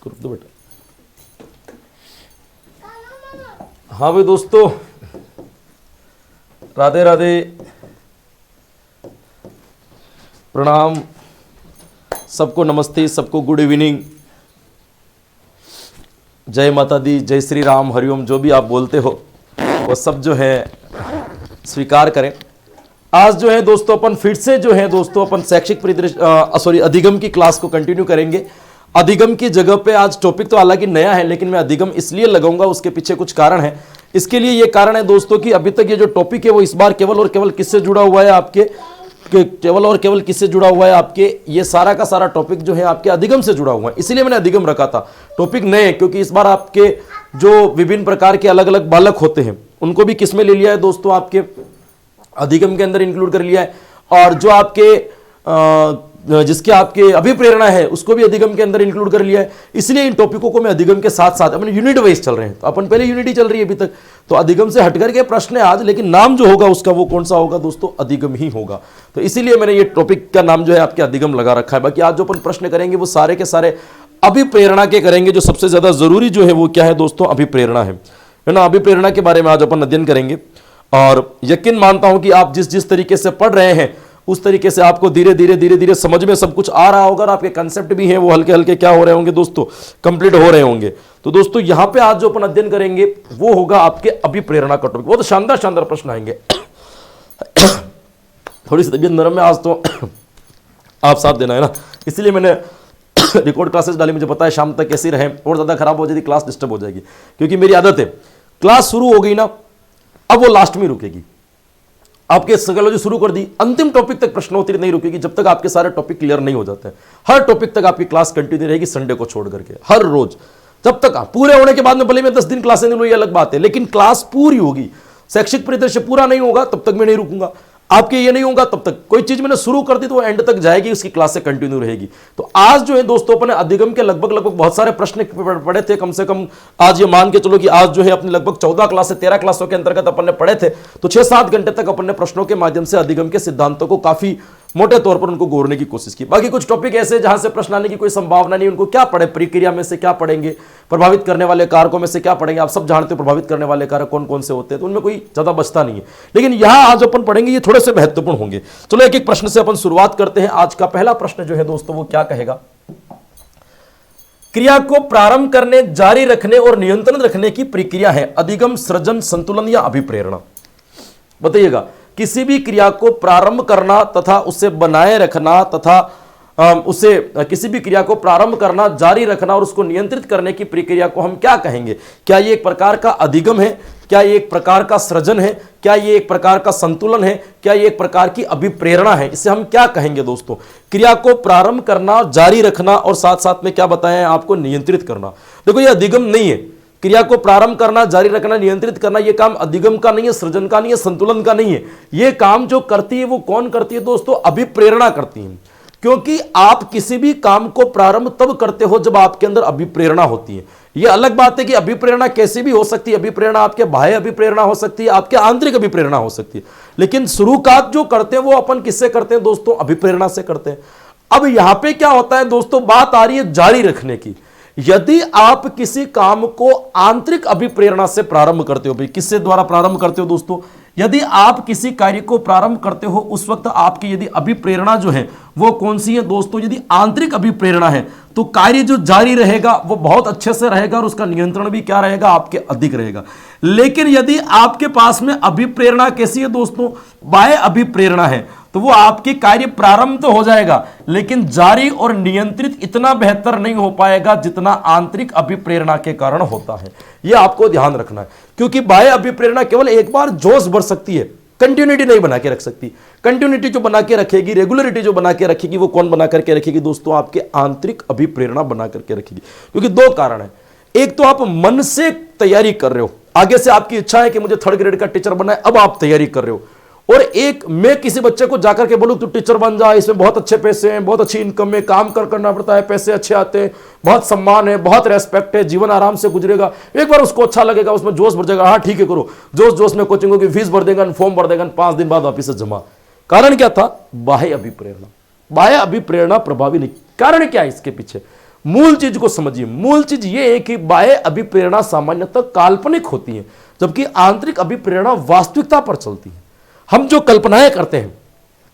इसको रुक दो बेटा। हाँ भाई दोस्तों, राधे राधे, प्रणाम, सबको नमस्ते, सबको गुड इवनिंग, जय माता दी, जय श्री राम, हरिओम, जो भी आप बोलते हो वो सब जो है स्वीकार करें। आज जो है दोस्तों अपन फिर से जो है दोस्तों अपन शैक्षिक परिदृश्य अधिगम की क्लास को कंटिन्यू करेंगे। अधिगम की जगह पे आज टॉपिक तो हालांकि नया है, लेकिन मैं अधिगम इसलिए लगाऊंगा, उसके पीछे कुछ कारण है। इसके लिए ये कारण है दोस्तों कि अभी तक ये जो टॉपिक है वो इस बार केवल और केवल किससे जुड़ा हुआ है, आपके केवल और केवल किससे जुड़ा हुआ है, आपके ये सारा का सारा टॉपिक जो है आपके अधिगम से जुड़ा हुआ है। इसीलिए मैंने अधिगम रखा था। टॉपिक नए, क्योंकि इस बार आपके जो विभिन्न प्रकार के अलग अलग बालक होते हैं उनको भी किसमें ले लिया है दोस्तों, आपके अधिगम के अंदर इंक्लूड कर लिया है। और जो आपके जिसके आपके अभिप्रेरणा है उसको भी अधिगम के अंदर इंक्लूड कर लिया है। इसलिए इन टॉपिकों को मैं अधिगम के साथ साथ अपन यूनिट वाइज चल रहे हैं। तो अपन पहले यूनिटी चल रही है अभी तक, तो अधिगम से हटकर के प्रश्न है आज, लेकिन नाम जो होगा उसका वो कौन सा होगा दोस्तों, अधिगम ही होगा। तो इसीलिए मैंने ये टॉपिक का नाम जो है आपके अधिगम लगा रखा है। बाकी आज जो अपन प्रश्न करेंगे वो सारे के सारे अभिप्रेरणा के करेंगे। जो सबसे ज्यादा जरूरी जो है वो क्या है दोस्तों, अभिप्रेरणा है ना। अभिप्रेरणा के बारे में आज अपन अध्ययन करेंगे और यकीन मानता हूं कि आप जिस जिस तरीके से पढ़ रहे हैं उस तरीके से आपको धीरे धीरे समझ में सब कुछ आ रहा होगा और आपके कंसेप्ट भी हैं वो हल्के हल्के क्या हो रहे होंगे दोस्तों, कंप्लीट हो रहे होंगे। तो दोस्तों यहां पे आज जो अपन अध्ययन करेंगे वो होगा आपके अभिप्रेरणा का टॉपिक। बहुत शानदार शानदार प्रश्न आएंगे। थोड़ी सी तबीयत नरम है आज, तो आप साथ देना है ना, इसलिए मैंने रिकॉर्ड क्लासेस डाली। मुझे पता है शाम तक कैसी रहे, और ज्यादा खराब हो जाएगी क्लास, डिस्टर्ब हो जाएगी, क्योंकि मेरी आदत है क्लास शुरू हो गई ना अब वो लास्ट में रुकेगी। आपके साइकोलॉजी शुरू कर दी, अंतिम टॉपिक तक प्रश्नोत्तरी नहीं रुकेगी जब तक आपके सारे टॉपिक क्लियर नहीं हो जाते हैं। हर टॉपिक तक आपकी क्लास कंटिन्यू रहेगी, संडे को छोड़ करके हर रोज, जब तक आप पूरे होने के बाद में भले मैं 10 दिन क्लासें नहीं लूँ, ये अलग बात है, लेकिन क्लास पूरी होगी। शैक्षिक परिदृश्य पूरा नहीं होगा तब तक मैं नहीं रुकूंगा, आपके ये नहीं होगा तब तक। कोई चीज मैंने शुरू कर दी तो वो एंड तक जाएगी, उसकी क्लास से कंटिन्यू रहेगी। तो आज जो है दोस्तों अपने अधिगम के लगभग बहुत सारे प्रश्न पढ़े थे। कम से कम आज ये मान के चलो कि आज जो है अपने लगभग 14 क्लास से 13 क्लासों के अंतर्गत अपन ने पढ़े थे। तो 6-7 घंटे तक अपन ने प्रश्नों के माध्यम से अधिगम के सिद्धांतों को काफी मोटे तौर पर उनको गोरने की कोशिश की। बाकी कुछ टॉपिक ऐसे जहां से प्रश्न आने की कोई संभावना नहीं, उनको क्या पढ़े, प्रक्रिया में से क्या पढ़ेंगे, प्रभावित करने वाले कारकों में से क्या पढ़ेंगे। आप सब जानते हो प्रभावित करने वाले कारक कौन कौन से होते हैं, तो उनमें कोई ज्यादा बचता नहीं है। लेकिन यहां आज अपन पढ़ेंगे ये थोड़े से महत्वपूर्ण होंगे। चलो एक एक प्रश्न से अपन शुरुआत करते हैं। आज का पहला प्रश्न जो है दोस्तों वो क्या कहेगा, क्रिया को प्रारंभ करने, जारी रखने और नियंत्रण रखने की प्रक्रिया है अधिगम, सृजन, संतुलन या अभिप्रेरणा। बताइएगा, किसी भी क्रिया को प्रारंभ करना तथा उसे बनाए रखना तथा किसी भी क्रिया को प्रारंभ करना, जारी रखना और उसको नियंत्रित करने की प्रक्रिया को हम क्या कहेंगे? क्या ये एक प्रकार का अधिगम है? क्या ये एक प्रकार का सृजन है? क्या ये एक प्रकार का संतुलन है? क्या ये एक प्रकार की अभिप्रेरणा है? इसे हम क्या कहेंगे दोस्तों? क्रिया को प्रारंभ करना, जारी रखना और साथ साथ में क्या बताया आपको, नियंत्रित करना। देखो ये अधिगम नहीं है। क्रिया को प्रारंभ करना, जारी रखना, नियंत्रित करना, यह काम अधिगम का नहीं है, सृजन का नहीं है, संतुलन का नहीं है। यह काम जो करती है वो कौन करती है दोस्तों? अभिप्रेरणा करती है। क्योंकि आप किसी भी काम को प्रारंभ तब करते हो जब आपके अंदर अभिप्रेरणा होती है। यह अलग बात है कि अभिप्रेरणा कैसी भी हो सकती है। अभिप्रेरणा आपके बाह्य अभिप्रेरणा हो सकती है, आपके आंतरिक अभिप्रेरणा हो सकती है, लेकिन शुरुआत जो करते हैं वो अपन किससे करते हैं दोस्तों? अभिप्रेरणा से करते हैं। अब यहां पे क्या होता है दोस्तों, बात आ रही है जारी रखने की। यदि आप किसी काम को आंतरिक अभिप्रेरणा से प्रारंभ करते हो, भाई किससे द्वारा प्रारंभ करते हो दोस्तों? यदि आप किसी कार्य को प्रारंभ करते हो उस वक्त आपकी यदि अभिप्रेरणा जो है वो कौन सी है दोस्तों? यदि आंतरिक अभिप्रेरणा है तो कार्य जो जारी रहेगा वो बहुत अच्छे से रहेगा और उसका नियंत्रण भी क्या रहेगा? आपके अधिक रहेगा। लेकिन यदि आपके पास में अभिप्रेरणा कैसी है दोस्तों? बाह्य अभिप्रेरणा है, तो वो आपके कार्य प्रारंभ तो हो जाएगा लेकिन जारी और नियंत्रित इतना बेहतर नहीं हो पाएगा जितना आंतरिक अभिप्रेरणा के कारण होता है। यह आपको ध्यान रखना है, क्योंकि बाह्य अभिप्रेरणा केवल एक बार जोश भर सकती है, कंटिन्यूटी नहीं बना के रख सकती। कंटिन्यूटी जो बना के रखेगी, रेगुलरिटी जो बना के रखेगी, वो कौन बना करके रखेगी दोस्तों? आपके आंतरिक अभिप्रेरणा बना करके रखेगी। क्योंकि दो कारण है, एक तो आप मन से तैयारी कर रहे हो, आगे से आपकी इच्छा है कि मुझे 3rd ग्रेड का टीचर बनना है, अब आप तैयारी कर रहे हो। और एक मैं किसी बच्चे को जाकर के बोलूं तू टीचर बन जा, इसमें बहुत अच्छे पैसे हैं, बहुत अच्छी इनकम है, काम करना पड़ता है, पैसे अच्छे आते हैं, बहुत सम्मान है, बहुत रेस्पेक्ट है, जीवन आराम से गुजरेगा। एक बार उसको अच्छा लगेगा, उसमें जोश भर जाएगा, हाँ ठीक है करो, जोश में कोचिंग की फीस भर देगा, फॉर्म भर देगा, 5 दिन बाद वापिस से जमा। कारण क्या था? बाह्य अभिप्रेरणा। बाह्य अभिप्रेरणा प्रभावी नहीं। कारण क्या है इसके पीछे? मूल चीज को समझिए। मूल चीज ये है कि बाह्य अभिप्रेरणा सामान्यतः काल्पनिक होती है, जबकि आंतरिक अभिप्रेरणा वास्तविकता पर चलती है। हम जो कल्पनाएं करते हैं,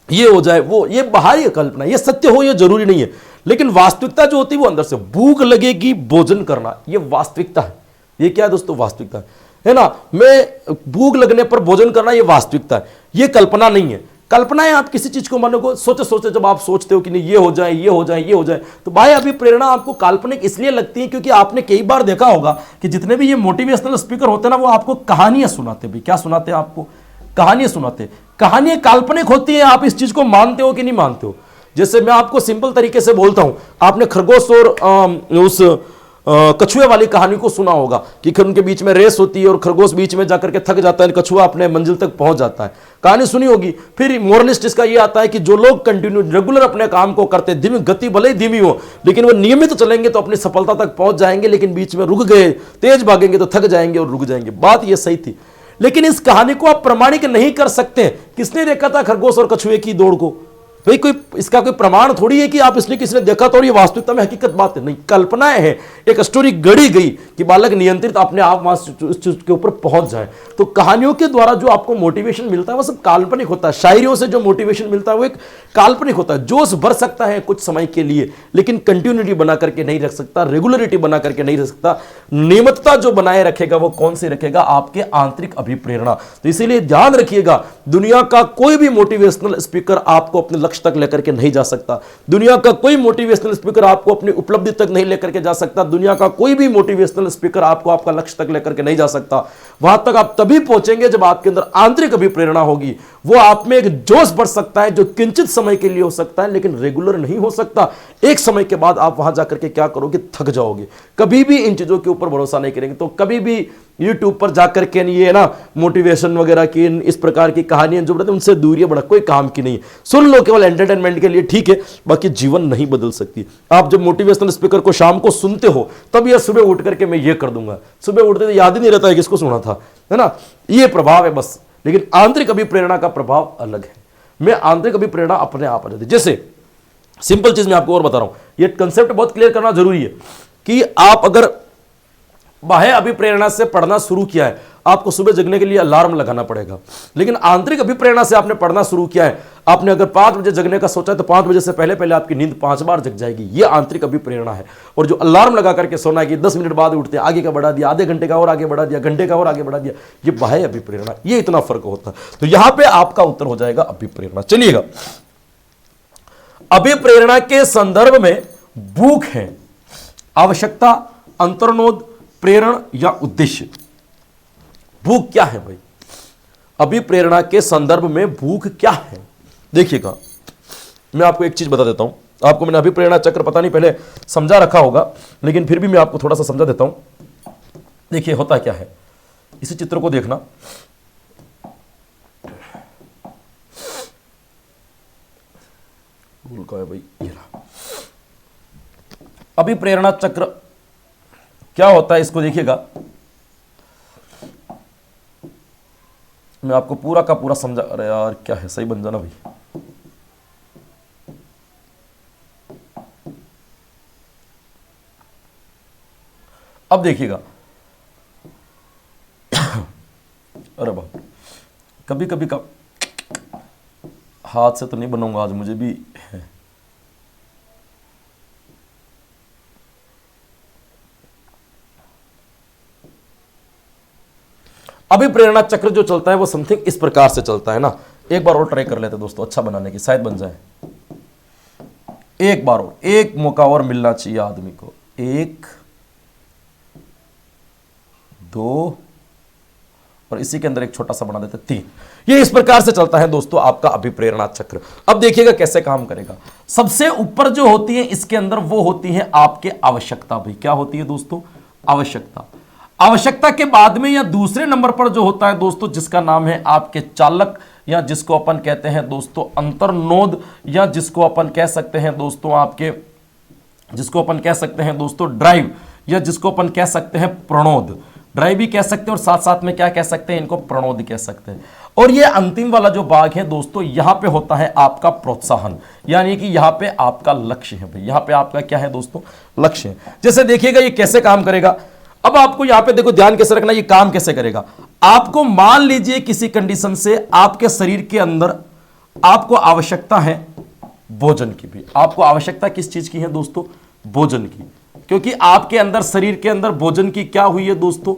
ये हो जाए वो, ये बाहरी कल्पना, ये सत्य हो ये जरूरी नहीं है, लेकिन वास्तविकता जो होती है वो अंदर से। भूख लगेगी भोजन करना, ये वास्तविकता है। ये क्या है दोस्तों? वास्तविकता है ना। मैं भूख लगने पर भोजन करना, ये वास्तविकता है, ये कल्पना नहीं है। कल्पनाएं आप किसी चीज को मानो को सोचे सोचे, जब आप सोचते हो कि नहीं ये हो जाए, ये हो जाए, ये हो जाए, तो बाह्य अभिप्रेरणा आपको काल्पनिक इसलिए लगती है क्योंकि आपने कई बार देखा होगा कि जितने भी ये मोटिवेशनल स्पीकर होते हैं ना, वो आपको कहानियां सुनाते हैं। भाई क्या सुनाते हैं आपको? कहानियां सुनाते हैं। कहानियां काल्पनिक होती है, आप इस चीज को मानते हो कि नहीं मानते हो? जैसे मैं आपको सिंपल तरीके से बोलता हूं, आपने खरगोश और उस कछुए वाली कहानी को सुना होगा कि उनके बीच में रेस होती है और खरगोश बीच में जाकर के थक जाता है, कछुआ अपने मंजिल तक पहुंच जाता है। कहानी सुनी होगी। फिर मोरलिस्ट इसका ये आता है कि जो लोग कंटिन्यू रेगुलर अपने काम को करते, धीमी गति भले ही धीमी हो, लेकिन वो नियमित चलेंगे तो अपनी सफलता तक पहुंच जाएंगे, लेकिन बीच में रुक गए, तेज भागेंगे तो थक जाएंगे और रुक जाएंगे। बात ये सही थी, लेकिन इस कहानी को आप प्रमाणिक नहीं कर सकते। किसने देखा था खरगोश और कछुए की दौड़ को? भाई कोई इसका कोई प्रमाण थोड़ी है कि आप इसने किसी ने देखा तो, ये वास्तविकता में हकीकत बात है नहीं, कल्पनाएं हैं। एक स्टोरी गढ़ी गई कि बालक नियंत्रित अपने आप वहां उस चीज के ऊपर पहुंच जाए। तो कहानियों के द्वारा जो आपको मोटिवेशन मिलता है वो सब काल्पनिक होता है। शायरियों से जो मोटिवेशन मिलता है वो एक काल्पनिक होता है। जोश भर सकता है कुछ समय के लिए, लेकिन कंटिन्यूटी बना करके नहीं रख सकता, रेगुलरिटी बना करके नहीं रख सकता। नियमितता जो बनाए रखेगा वो कौन सी रखेगा? आपके आंतरिक अभिप्रेरणा। तो इसीलिए ध्यान रखिएगा, दुनिया का कोई भी मोटिवेशनल स्पीकर आपको अपने लक्ष्य तक लेकर के नहीं जा सकता। दुनिया का कोई मोटिवेशनल स्पीकर आपको अपनी उपलब्धि तक नहीं लेकर के जा सकता। दुनिया का कोई भी मोटिवेशनल स्पीकर आपको आपका लक्ष्य तक लेकर के नहीं जा सकता। वहां तक आप तभी पहुंचेंगे जब आपके अंदर आंतरिक अभिप्रेरणा होगी। वो आप में एक जोश बढ़ सकता है जो किंचित समय के लिए हो सकता है, लेकिन रेगुलर नहीं हो सकता। एक समय के बाद आप वहां जाकर के क्या करोगे? थक जाओगे। कभी भी इन चीजों के ऊपर भरोसा नहीं करेंगे तो कभी भी यूट्यूब पर जाकर के ये ना मोटिवेशन वगैरह की इस प्रकार की कहानियां जो बताते हैं उनसे दूरी बड़ा कोई काम की नहीं। सुन लो केवल एंटरटेनमेंट के लिए, ठीक है, बाकी जीवन नहीं बदल सकती। आप जब मोटिवेशनल स्पीकर को शाम को सुनते हो तब यह सुबह उठ करके मैं ये कर दूंगा, सुबह उठते तो याद ही नहीं रहता है किसको सुना था, है ना। ये प्रभाव है बस, लेकिन आंतरिक अभिप्रेरणा का प्रभाव अलग है। मैं आंतरिक अभिप्रेरणा अपने आप आ जाती है। जैसे सिंपल चीज मैं आपको और बता रहा हूं, ये कंसेप्ट बहुत क्लियर करना जरूरी है कि आप अगर बाह्य अभिप्रेरणा से पढ़ना शुरू किया है, आपको सुबह जगने के लिए अलार्म लगाना पड़ेगा। लेकिन आंतरिक अभिप्रेरणा से आपने पढ़ना शुरू किया है, आपने अगर 5 बजे जगने का सोचा है तो 5 बजे से पहले पहले आपकी नींद 5 बार जग जाएगी। ये आंतरिक अभिप्रेरणा है। और जो अलार्म लगा करके सोना है कि 10 मिनट बाद उठते हैं, आगे का बढ़ा दिया, आधे घंटे का और आगे बढ़ा दिया, घंटे का और आगे बढ़ा दिया, ये बाह्य अभिप्रेरणा। ये इतना फर्क होता है। तो यहां पर आपका उत्तर हो जाएगा अभिप्रेरणा। चलिएगा, अभिप्रेरणा के संदर्भ में भूख है, आवश्यकता, अंतर्नोद, प्रेरण या उद्देश्य। भूख क्या है भाई? अभिप्रेरणा के संदर्भ में भूख क्या है? देखिएगा, मैं आपको एक चीज बता देता हूं। आपको मैंने अभिप्रेरणा चक्र पता नहीं पहले समझा रखा होगा, लेकिन फिर भी मैं आपको थोड़ा सा समझा देता हूं। देखिए होता क्या है, इसी चित्र को देखना। भूल का है भाई, ये रहा। अभिप्रेरणा चक्र क्या होता है इसको देखिएगा, मैं आपको पूरा का पूरा समझा। अरे यार क्या है, सही बन जाना भाई। अब देखिएगा, अरे बाप, कभी कभी का हाथ से तो नहीं बनाऊंगा आज, मुझे भी है। अभिप्रेरणा चक्र जो चलता है वो समथिंग इस प्रकार से चलता है ना। एक बार और ट्राई कर लेते दोस्तों, अच्छा बनाने की, शायद बन जाए। एक बार और, एक मौका और मिलना चाहिए आदमी को। 1 2 और इसी के अंदर एक छोटा सा बना देते 3। ये इस प्रकार से चलता है दोस्तों आपका अभिप्रेरणा चक्र। अब देखिएगा कैसे काम करेगा। सबसे ऊपर जो होती है इसके अंदर वो होती है आपके आवश्यकता। भाई क्या होती है दोस्तों? आवश्यकता। आवश्यकता के बाद में या दूसरे नंबर पर जो होता है दोस्तों, जिसका नाम है आपके चालक, या जिसको अपन कहते हैं दोस्तों अंतर्नोद, या जिसको अपन कह सकते हैं दोस्तों आपके, जिसको अपन कह सकते हैं दोस्तों ड्राइव, या जिसको अपन कह सकते हैं प्रणोद। ड्राइव भी कह सकते हैं और साथ साथ में क्या कह सकते हैं, इनको प्रणोद कह सकते हैं। और ये अंतिम वाला जो भाग है दोस्तों, यहां पे होता है आपका प्रोत्साहन, यानी कि यहां पे आपका लक्ष्य है भाई, यहां पे आपका क्या है दोस्तों, लक्ष्य है। जैसे देखिएगा ये कैसे काम करेगा, अब आपको यहां पे देखो ध्यान कैसे रखना, ये काम कैसे करेगा। आपको मान लीजिए किसी कंडीशन से आपके शरीर के अंदर आपको आवश्यकता है भोजन की भी, आपको आवश्यकता किस चीज की है दोस्तों, भोजन की, क्योंकि आपके अंदर शरीर के अंदर भोजन की क्या हुई है दोस्तों,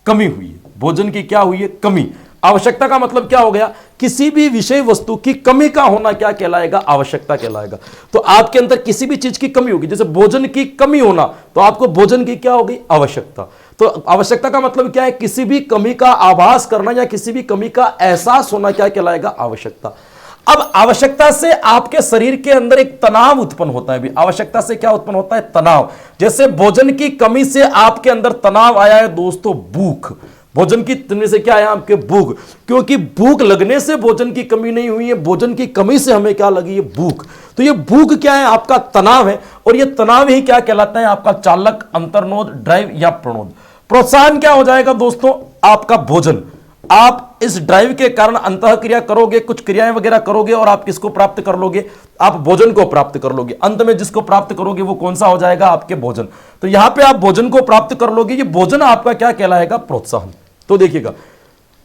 कमी हुई है। भोजन की क्या हुई है, कमी। आवश्यकता का मतलब क्या हो गया, किसी भी विषय वस्तु की कमी का होना क्या कहलाएगा, आवश्यकता कहलाएगा। तो आपके अंदर किसी भी चीज की कमी होगी, जैसे भोजन की कमी होना, तो आपको भोजन की क्या होगी, आवश्यकता। तो आवश्यकता का मतलब क्या है, किसी भी कमी का आभास करना या किसी भी कमी का एहसास होना क्या कहलाएगा, आवश्यकता। अब आवश्यकता से आपके शरीर के अंदर एक तनाव उत्पन्न होता है भी, आवश्यकता से क्या उत्पन्न होता है, तनाव। जैसे भोजन की कमी से आपके अंदर तनाव आया है दोस्तों, भूख। भोजन की कमी से क्या आया आपके, भूख, क्योंकि भूख लगने से भोजन की कमी नहीं हुई है, भोजन की कमी से हमें क्या लगी है, भूख। तो ये भूख क्या है, आपका तनाव है, और ये तनाव ही क्या कहलाता है, आपका चालक, अंतर्नोद, ड्राइव या प्रणोद। प्रोत्साहन क्या हो जाएगा दोस्तों, आपका भोजन। आप इस ड्राइव के कारण अंतः क्रिया करोगे, कुछ क्रियाएं वगैरह करोगे, और आप किसको प्राप्त कर लोगे, आप भोजन को प्राप्त कर लोगे। अंत में जिसको प्राप्त करोगे वो कौन सा हो जाएगा, आपके भोजन। तो यहां पे आप भोजन को प्राप्त कर लोगे, ये भोजन आपका क्या कहलाएगा, प्रोत्साहन। तो देखिएगा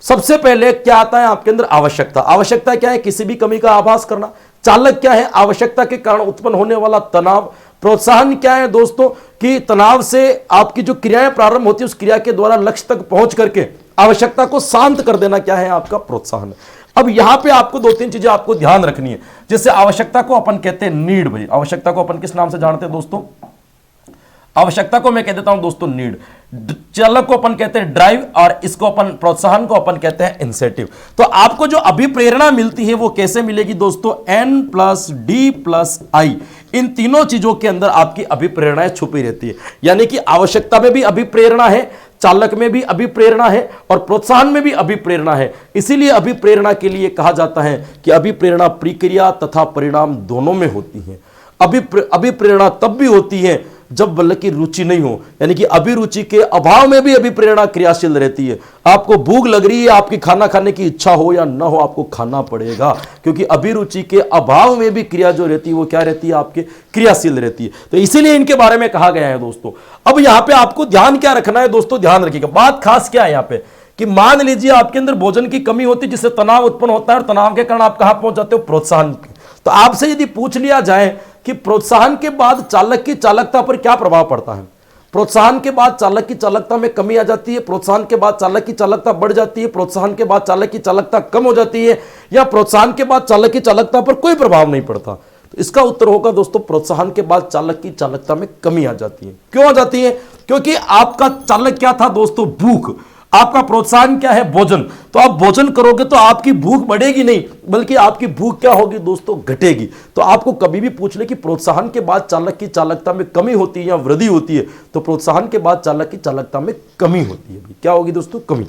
सबसे पहले क्या आता है आपके अंदर, आवश्यकता। आवश्यकता क्या है, किसी भी कमी का आभास करना। चालक क्या है, आवश्यकता के कारण उत्पन्न होने वाला तनाव। प्रोत्साहन क्या है दोस्तों, कि तनाव से आपकी जो क्रियाएं प्रारंभ होती है, उस क्रिया के द्वारा लक्ष्य तक पहुंच करके आवश्यकता को शांत कर देना क्या है, आपका प्रोत्साहन। अब यहां पे आपको दो तीन चीजें आपको ध्यान रखनी है। जैसे आवश्यकता को अपन कहते हैं नीड भाई, आवश्यकता को अपन किस नाम से जानते हैं दोस्तों, आवश्यकता को मैं कह देता हूं दोस्तों नीड। चालक को अपन कहते हैं ड्राइव, और इसको अपन प्रोत्साहन को अपन कहते हैं इंसेटिव। तो आपको जो अभिप्रेरणा मिलती है वो कैसे मिलेगी दोस्तों, N+D+I, इन तीनों चीजों के अंदर आपकी अभिप्रेरणाएं छुपी रहती है। यानी कि आवश्यकता में भी अभिप्रेरणा है, चालक में भी अभिप्रेरणा है, और प्रोत्साहन में भी अभिप्रेरणा है। इसीलिए अभिप्रेरणा के लिए कहा जाता है कि अभिप्रेरणा प्रक्रिया तथा परिणाम दोनों में होती है। अभिप्रेरणा तब भी होती है जब बल की रुचि नहीं हो, यानी कि अभिरुचि के अभाव में भी अभिप्रेरणा क्रियाशील रहती है। आपको भूख लग रही है, आपकी खाना खाने की इच्छा हो या ना हो, आपको खाना पड़ेगा, क्योंकि अभिरुचि के अभाव में भी क्रिया जो रहती है वो क्या रहती है, आपके क्रियाशील रहती है। तो इसीलिए इनके बारे में कहा गया है दोस्तों। अब यहां पे आपको ध्यान क्या रखना है दोस्तों, ध्यान रखिएगा, बात खास क्या है यहां पे, कि मान लीजिए आपके अंदर भोजन की कमी होती है, जिससे तनाव उत्पन्न होता है, और तनाव के कारण आप कहां पहुंच जाते हो, प्रोत्साहन। तो आपसे यदि पूछ लिया जाए कि प्रोत्साहन के बाद चालक की चालकता पर क्या प्रभाव पड़ता है, प्रोत्साहन के बाद चालक की चालकता में कमी आ जाती है, प्रोत्साहन के बाद चालक की चालकता बढ़ जाती है, प्रोत्साहन के बाद चालक की चालकता कम हो जाती है, या प्रोत्साहन के बाद चालक की चालकता पर कोई प्रभाव नहीं पड़ता। तो इसका उत्तर होगा दोस्तों, प्रोत्साहन के बाद चालक की चालकता में कमी आ जाती है। क्यों आ जाती है, क्योंकि आपका चालक क्या था दोस्तों, भूख। आपका प्रोत्साहन क्या है, भोजन। तो आप भोजन करोगे तो आपकी भूख बढ़ेगी नहीं, बल्कि आपकी भूख क्या होगी दोस्तों, घटेगी। तो आपको कभी भी पूछ ले कि प्रोत्साहन के बाद चालक की चालकता में कमी होती है या वृद्धि होती है, तो प्रोत्साहन के बाद चालक की चालकता में कमी होती है। क्या होगी दोस्तों, कमी।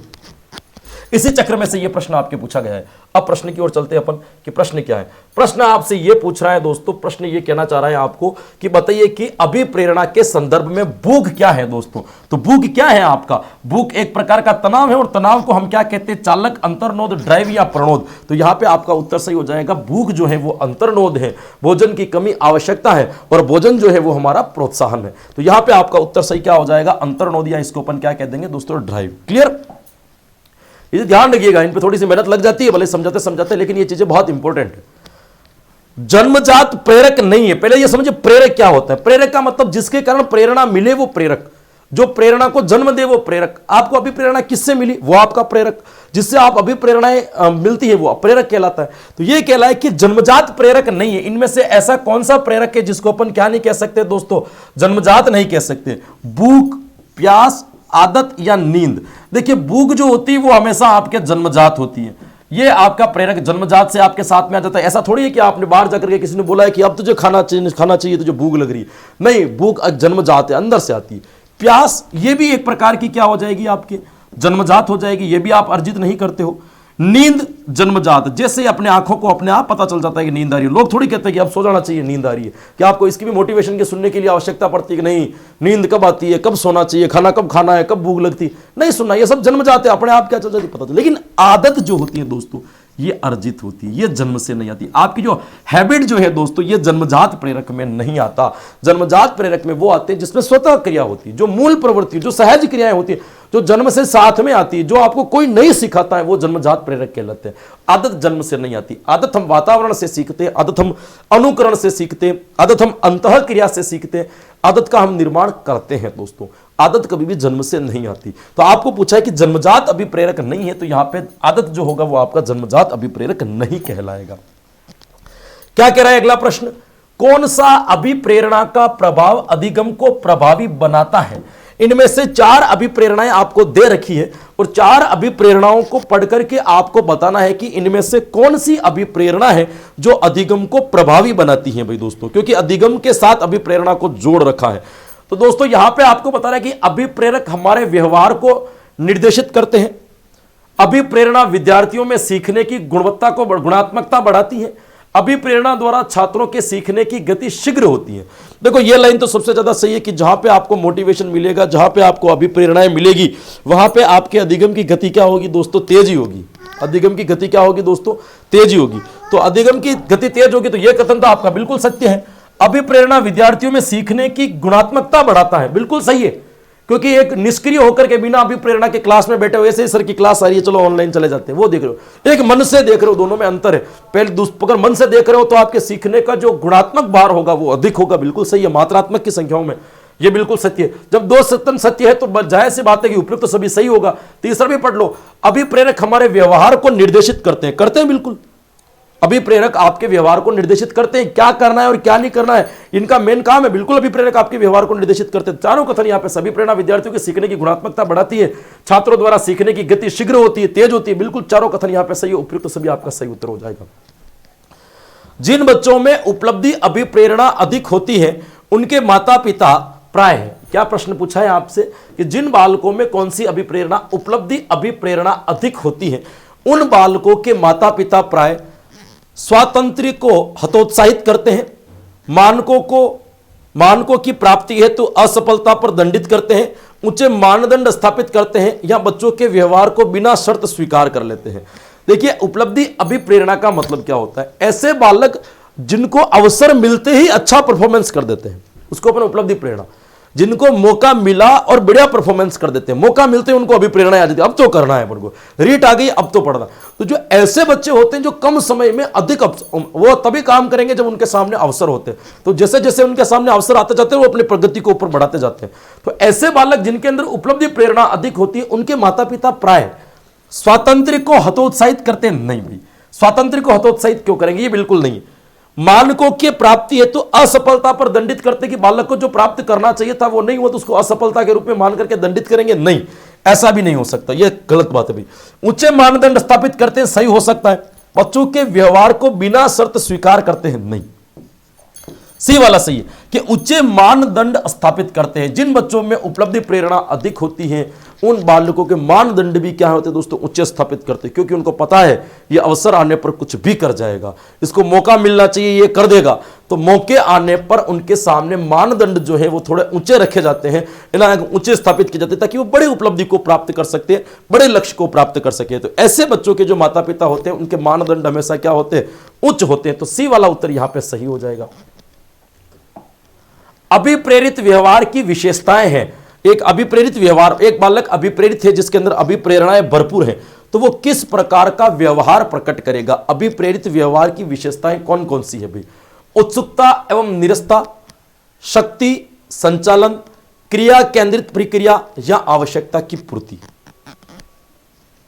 इसी चक्र में से यह प्रश्न आपके पूछा गया है। अब प्रश्न की ओर चलते हैं अपन कि प्रश्न क्या है। प्रश्न आपसे यह पूछ रहा है दोस्तों, प्रश्न यह कहना चाह रहा है आपको कि बताइए कि अभिप्रेरणा के संदर्भ में भूख क्या है दोस्तों। तो भूख क्या है आपका, भूख एक प्रकार का तनाव है, और तनाव को हम क्या कहते हैं, चालक, अंतर्नोद, ड्राइव या प्रणोद। तो यहां पे आपका उत्तर सही हो जाएगा, भूख जो है वो अंतर्नोद है, भोजन की कमी आवश्यकता है, और भोजन जो है वो हमारा प्रोत्साहन है। तो यहां पे आपका उत्तर सही क्या हो जाएगा, अंतर्नोद, या इसको अपन क्या कह देंगे दोस्तों, ड्राइव। क्लियर, ये ध्यान रखिएगा, इन पे थोड़ी सी मेहनत लग जाती है, भले समझाते समझाते, लेकिन ये चीजें बहुत इंपॉर्टेंट है। जन्मजात प्रेरक नहीं है, पहले ये समझिए प्रेरक क्या होता है। प्रेरक का मतलब जिसके कारण प्रेरणा मिले वो प्रेरक, जो प्रेरणा को जन्म दे वो प्रेरक। आपको अभिप्रेरणा किससे मिली, वो आपका प्रेरक, जिससे आप अभिप्रेरणाएं मिलती है वो प्रेरक कहलाता है। तो ये कहलाए कि जन्मजात प्रेरक नहीं है। इनमें से ऐसा कौन सा प्रेरक है जिसको अपन क्या नहीं कह सकते दोस्तों, जन्मजात नहीं कह सकते। भूख, प्यास, आदत या नींद। देखिए भूख जो होती है वो हमेशा आपके जन्मजात होती है, ये आपका प्रेरक जन्मजात से आपके साथ में आ जाता है। ऐसा थोड़ी है कि आपने बाहर जाकर के किसी ने बोला है कि अब तुझे खाना चाहिए, तुझे भूख लग रही है। नहीं, भूख जन्मजात है, अंदर से आती है। प्यास, ये भी एक प्रकार की क्या हो जाएगी, आपके जन्मजात हो जाएगी, ये भी आप अर्जित नहीं करते हो। नींद जन्मजात, जैसे अपने आंखों को अपने आप पता चल जाता है कि नींद आ रही है। लोग थोड़ी कहते हैं कि अब सो जाना चाहिए, नींद आ रही है। क्या आपको इसकी भी मोटिवेशन के सुनने के लिए आवश्यकता पड़ती है कि नहीं, नींद कब आती है, कब सोना चाहिए, खाना कब खाना है, कब भूख लगती है? नहीं सुनना, ये सब जन्मजात है, अपने आप क्या चल जाती है पता चल। लेकिन आदत जो होती है दोस्तों, ये अर्जित होती है, ये जन्म से नहीं आती। आपकी जो हैबिट जो है दोस्तों, ये जन्मजात प्रेरक में नहीं आता। जन्मजात प्रेरक में वो आते हैं जिसमें स्वतः क्रिया होती है, जो मूल प्रवृत्ति, जो सहज क्रियाएं होती है, जो जन्म से साथ में आती है, जो आपको कोई नहीं सिखाता है, वो जन्मजात प्रेरक कहलाते हैं। आदत जन्म से नहीं आती। आदत हम वातावरण से सीखते हैं, आदत हम अनुकरण से सीखते हैं, आदत हम अंतः क्रिया से सीखते हैं, आदत का हम निर्माण करते हैं दोस्तों। आदत कभी भी जन्म से नहीं आती। तो आपको पूछा है कि जन्मजात अभिप्रेरक नहीं है, तो यहां पे आदत जो होगा वो आपका जन्मजात अभिप्रेरक नहीं कहलाएगा। क्या कह रहा है अगला प्रश्न? कौन सा अभिप्रेरणा का प्रभाव अधिगम को प्रभावी बनाता है? इनमें से 4 अभिप्रेरणाएं आपको दे रखी है और 4 अभिप्रेरणाओं को पढ़ करके आपको बताना है कि इनमें से कौन सी अभिप्रेरणा है जो अधिगम को प्रभावी बनाती है भाई दोस्तों, क्योंकि अधिगम के साथ अभिप्रेरणा को जोड़ रखा है। तो दोस्तों यहां पे आपको बता रहा है कि अभिप्रेरक हमारे व्यवहार को निर्देशित करते हैं। अभिप्रेरणा विद्यार्थियों में सीखने की गुणवत्ता को गुणात्मकता बढ़ाती है। अभिप्रेरणा द्वारा छात्रों के सीखने की गति शीघ्र होती है। देखो ये लाइन तो सबसे ज्यादा सही है कि जहां पे आपको मोटिवेशन मिलेगा, जहां पे आपको अभिप्रेरणाएं मिलेगी, वहां पे आपके अधिगम की गति क्या होगी दोस्तों? तेजी होगी। अधिगम की गति क्या होगी दोस्तों? तेजी होगी। तो अधिगम की गति तेज होगी, तो यह कथन तो आपका बिल्कुल सत्य है। अभिप्रेरणा विद्यार्थियों में सीखने की गुणात्मकता बढ़ाता है, बिल्कुल सही है। क्योंकि एक निष्क्रिय होकर के बिना अभिप्रेरणा के क्लास में बैठे हो, ऐसे ही सर की क्लास आ रही है चलो ऑनलाइन चले जाते हैं, वो देख रहे हो। एक मन से देख रहे हो, दोनों में अंतर है। पहले अगर मन से देख रहे हो तो आपके सीखने का जो गुणात्मक भार होगा वो अधिक होगा, बिल्कुल सही है। मात्रात्मक की संख्याओं में ये बिल्कुल सत्य है। जब 2 सत्य है तो जाहिर सी बात है कि उपयुक्त तो सभी सही होगा। तीसरा भी पढ़ लो, अभिप्रेरक हमारे व्यवहार को निर्देशित करते हैं बिल्कुल। अभिप्रेरक आपके व्यवहार को निर्देशित करते हैं, क्या करना है और क्या नहीं करना है, इनका मेन काम है। बिल्कुल अभिप्रेरक आपके व्यवहार को निर्देशित करते हैं। चारों कथन यहां पे सभी प्रेरणा विद्यार्थियों के सीखने की गुणात्मकता बढ़ाती है, छात्रों द्वारा सीखने की गति शीघ्र होती है, तेज होती है। बिल्कुल चारों कथन यहां पे सही है, उपयुक्त तो सभी आपका सही उत्तर हो जाएगा। जिन बच्चों में उपलब्धि अभिप्रेरणा अधिक होती है उनके माता पिता प्राय है। क्या प्रश्न पूछा है आपसे कि जिन बालकों में कौन सी अभिप्रेरणा, उपलब्धि अभिप्रेरणा अधिक होती है, उन बालकों के माता पिता प्राय स्वातंत्र्य को हतोत्साहित करते हैं, मानकों की प्राप्ति हेतु असफलता पर दंडित करते हैं, ऊंचे मानदंड स्थापित करते हैं या बच्चों के व्यवहार को बिना शर्त स्वीकार कर लेते हैं। देखिए उपलब्धि अभिप्रेरणा का मतलब क्या होता है? ऐसे बालक जिनको अवसर मिलते ही अच्छा परफॉर्मेंस कर देते हैं, उसको अपन उपलब्धि प्रेरणा। जिनको मौका मिला और बढ़िया परफॉर्मेंस कर देते हैं, मौका मिलते हैं उनको अभिप्रेरणा आ जाती है, अब तो करना है अपन को, रीट आ गई अब तो पढ़ना। तो जो ऐसे बच्चे होते हैं जो कम समय में अधिक वो तभी काम करेंगे जब उनके सामने अवसर होते हैं। तो जैसे जैसे उनके सामने अवसर आते जाते हैं वो अपनी प्रगति को ऊपर बढ़ाते जाते हैं। तो ऐसे बालक जिनके अंदर उपलब्धि प्रेरणा अधिक होती है उनके माता पिता प्राय स्वातंत्र्य को हतोत्साहित करते नहीं। भाई स्वातंत्र्य को हतोत्साहित क्यों करेंगे? ये बिल्कुल नहीं। मानकों की प्राप्ति है तो असफलता पर दंडित करते कि बालक को जो प्राप्त करना चाहिए था वो नहीं हुआ तो उसको असफलता के रूप में मान करके दंडित करेंगे, नहीं, ऐसा भी नहीं हो सकता, ये गलत बात है भाई। ऊंचे मानदंड स्थापित करते हैं, सही हो सकता है। बच्चों के व्यवहार को बिना शर्त स्वीकार करते हैं, नहीं, सी वाला सही है कि उच्च मानदंड स्थापित करते हैं। जिन बच्चों में उपलब्धि प्रेरणा अधिक होती है उन बालकों के मानदंड भी क्या होते हैं दोस्तों? उच्च स्थापित करते हैं, क्योंकि उनको पता है ये अवसर आने पर कुछ भी कर जाएगा, इसको मौका मिलना चाहिए, ये कर देगा। तो मौके आने पर उनके सामने मानदंड जो है वो थोड़े ऊंचे रखे जाते हैं, ऊंचे स्थापित किए जाते हैं ताकि वो बड़े उपलब्धि को प्राप्त कर सकते हैं, बड़े लक्ष्य को प्राप्त कर सके। तो ऐसे बच्चों के जो माता पिता होते हैं उनके मानदंड हमेशा क्या होते हैं? उच्च होते हैं। तो सी वाला उत्तर यहां पर सही हो जाएगा। अभिप्रेरित व्यवहार की विशेषताएं हैं। एक अभिप्रेरित व्यवहार, एक बालक अभिप्रेरित है जिसके अंदर अभिप्रेरणाएं भरपूर है, तो वो किस प्रकार का व्यवहार प्रकट करेगा? अभिप्रेरित व्यवहार की विशेषताएं कौन कौन सी है भाई? उत्सुकता एवं निरस्ता, शक्ति, संचालन, क्रिया केंद्रित प्रक्रिया या आवश्यकता की पूर्ति।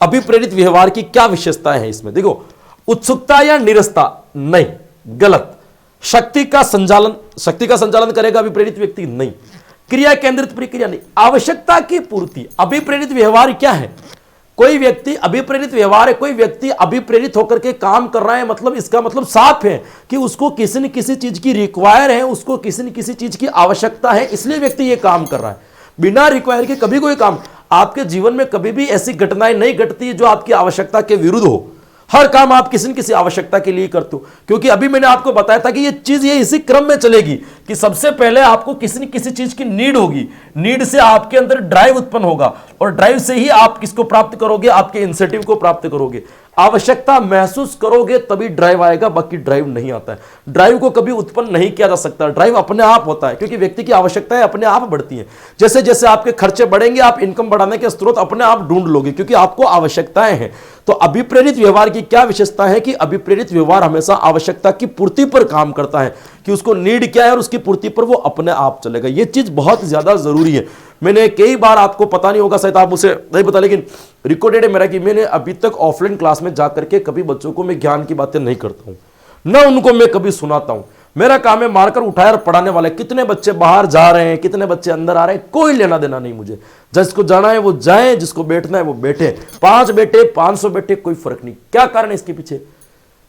अभिप्रेरित व्यवहार की क्या विशेषताएं हैं इसमें? देखो, उत्सुकता या निरस्ता नहीं, गलत। शक्ति का संचालन करेगा अभिप्रेरित व्यक्ति? नहीं। क्रिया केंद्रित प्रक्रिया नहीं। आवश्यकता की पूर्ति। अभिप्रेरित व्यवहार क्या है? कोई व्यक्ति अभिप्रेरित व्यवहार है, कोई व्यक्ति अभिप्रेरित होकर के काम कर रहा है, मतलब इसका मतलब साफ है कि उसको किसी न किसी चीज की रिक्वायर है, उसको किसी न किसी चीज की आवश्यकता है, इसलिए व्यक्ति ये काम कर रहा है। बिना रिक्वायर के कभी कोई काम, आपके जीवन में कभी भी ऐसी घटनाएं नहीं घटती जो आपकी आवश्यकता के विरुद्ध हो। हर काम आप किसी न किसी आवश्यकता के लिए करते हो, क्योंकि अभी मैंने आपको बताया था कि ये चीज ये इसी क्रम में चलेगी कि सबसे पहले आपको किसी न किसी चीज की नीड होगी, नीड से आपके अंदर ड्राइव उत्पन्न होगा और ड्राइव से ही आप किसको प्राप्त करोगे, आपके इंसेंटिव को प्राप्त करोगे। आवश्यकता महसूस करोगे तभी ड्राइव आएगा, बाकी ड्राइव नहीं आता है। ड्राइव को कभी उत्पन्न नहीं किया जा सकता, ड्राइव अपने आप होता है, क्योंकि व्यक्ति की आवश्यकताएं अपने आप बढ़ती हैं। जैसे जैसे आपके खर्चे बढ़ेंगे आप इनकम बढ़ाने के स्रोत अपने आप ढूंढ लोगे, क्योंकि आपको आवश्यकताएं हैं। तो अभिप्रेरित व्यवहार की क्या विशेषता है कि अभिप्रेरित व्यवहार हमेशा आवश्यकता की पूर्ति पर काम करता है, कि उसको नीड क्या है और उसकी पूर्ति पर वो अपने आप चलेगा। ये चीज बहुत ज्यादा जरूरी है। मैंने कई बार, आपको पता नहीं होगा शायद, आप मुझे नहीं पता, लेकिन रिकॉर्डेड है मेरा कि मैंने अभी तक ऑफलाइन क्लास में जाकर के कभी बच्चों को मैं ज्ञान की बातें नहीं करता हूं, ना उनको मैं कभी सुनाता हूं। मेरा काम है मारकर उठाया और पढ़ाने वाले। कितने बच्चे बाहर जा रहे हैं, कितने बच्चे अंदर आ रहे हैं, कोई लेना देना नहीं मुझे। जिसको जाना है वो जाए, जिसको बैठना है वो बैठे। 5 बैठे 500 बैठे, कोई फर्क नहीं। क्या कारण है इसके पीछे?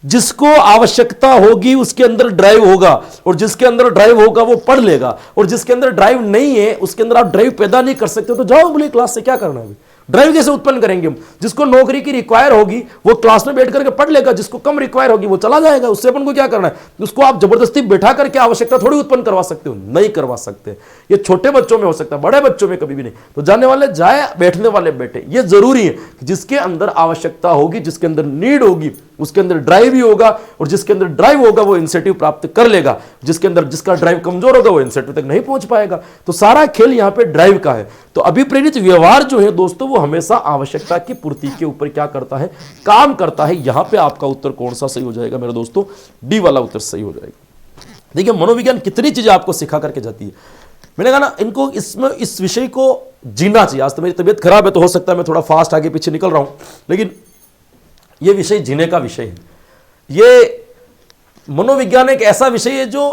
जिसको आवश्यकता होगी उसके अंदर ड्राइव होगा, और जिसके अंदर ड्राइव होगा वो पढ़ लेगा, और जिसके अंदर ड्राइव नहीं है उसके अंदर आप ड्राइव पैदा नहीं कर सकते तो जाओ बोले क्लास से, क्या करना है? ड्राइव कैसे उत्पन्न करेंगे हम? जिसको नौकरी की रिक्वायर होगी वो क्लास में बैठ करके पढ़ लेगा, जिसको कम रिक्वायर होगी वो चला जाएगा। उससे अपन को क्या करना है? उसको आप जबरदस्ती बैठा करके आवश्यकता थोड़ी उत्पन्न करवा सकते हो, नहीं करवा सकते। ये छोटे बच्चों में हो सकता है, बड़े बच्चों में कभी भी नहीं। तो जाने वाले जाए, बैठने वाले बैठे। ये जरूरी है कि जिसके अंदर आवश्यकता होगी, जिसके अंदर नीड होगी, उसके अंदर ड्राइव भी होगा, और जिसके अंदर ड्राइव होगा वो इंसेंटिव प्राप्त कर लेगा। जिसके अंदर जिसका ड्राइव कमजोर होगा वो इंसेंटिव तक नहीं पहुंच पाएगा। तो सारा खेल यहां पे ड्राइव का है। तो अभिप्रेरित व्यवहार जो है दोस्तों, वो हमेशा आवश्यकता की पूर्ति के ऊपर क्या करता है? काम करता है। यहां पे आपका उत्तर कौन सा सही हो जाएगा मेरे दोस्तों? डी वाला उत्तर सही हो जाएगा। देखिए, मनोविज्ञान कितनी चीजें आपको सिखा करके जाती है। मैंने कहा ना, इनको इसमें इस विषय को जीना चाहिए। आज तो मेरी तबीयत खराब है तो हो सकता है मैं थोड़ा फास्ट आगे पीछे निकल रहा हूं, लेकिन यह विषय जीने का विषय है। ये मनोविज्ञान एक ऐसा विषय है जो